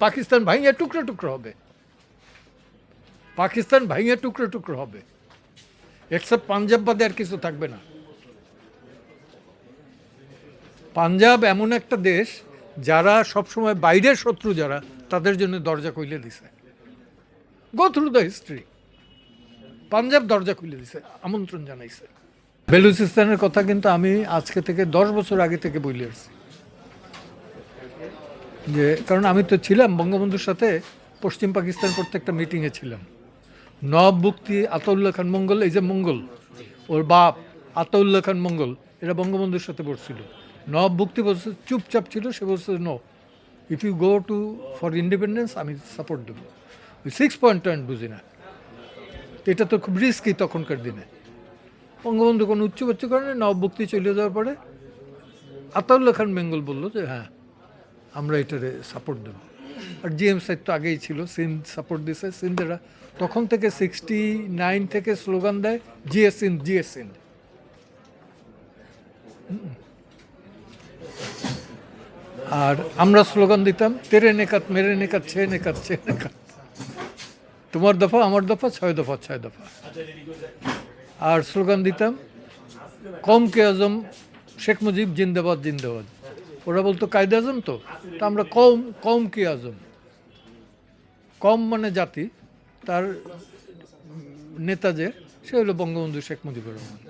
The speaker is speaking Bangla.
পাকিস্তান ভাঙিয়ে টুকরো টুকরো হবে, পাকিস্তান ভাঙিয়ে টুকরো টুকরো হবে, এক্সেপ্ট পাঞ্জাব বাদে আর কিছু থাকবে না। পাঞ্জাব এমন একটা দেশ যারা সবসময় বাইরের শত্রু যারা তাদের জন্য দরজা খুলে দিছে। Go through the history, Punjab দরজা খুলে দিছে, আমন্ত্রণ জানাইছে। বেলুচিস্তানের কথা কিন্তু আমি আজকে থেকে 10 বছর আগে থেকে বলে আসছি, যে কারণ আমি তো ছিলাম বঙ্গবন্ধুর সাথে পশ্চিম পাকিস্তান প্রত্যেকটা মিটিংয়ে ছিলাম। নবাব মুফতি আতাউল্লাহ খান মঙ্গল, এই যে মঙ্গল ওর বাপ আতাউল্লাহ খান মঙ্গল, এরা বঙ্গবন্ধুর সাথে পড়ছিল। নবাব মুফতি বলছে, চুপচাপ ছিল, সে বলছে no, if you go to for independence আমি সাপোর্ট দেবো। ওই 6 পয়েন্ট বুঝি না, এটা তো খুব রিস্কি তখনকার দিনে। বঙ্গবন্ধু কোনো উচ্চবাচ্য কারণে নবাব মুফতি চলে যাওয়ার পরে আতাউল্লাহ খান বেঙ্গল বললো যে হ্যাঁ আমরা এটারে সাপোর্ট দেবো। আর জিএম সাহেব তো আগেই ছিল, সিন্ধ সাপোর্ট দিছে। সিন্ধেরা তখন থেকে 69 থেকে স্লোগান দেয় জিএস সিন্ধ, জিএস সিন্ধ। আর আমরা স্লোগান দিতাম তেরে নেকাত মেরে নেকাত ছে নেকাত ছে নেকাত, তোমার দফা আমার দফা 6 দফা 6 দফা। আর স্লোগান দিতাম কম কে আজম শেখ মুজিব জিন্দাবাদ জিন্দাবাদ। ওরা বলতো কায়দে আজম, তো আমরা কম, কম কে আজম, কম মানে জাতি, তার নেতা যে সে হলো বঙ্গবন্ধু শেখ মুজিবুর রহমান।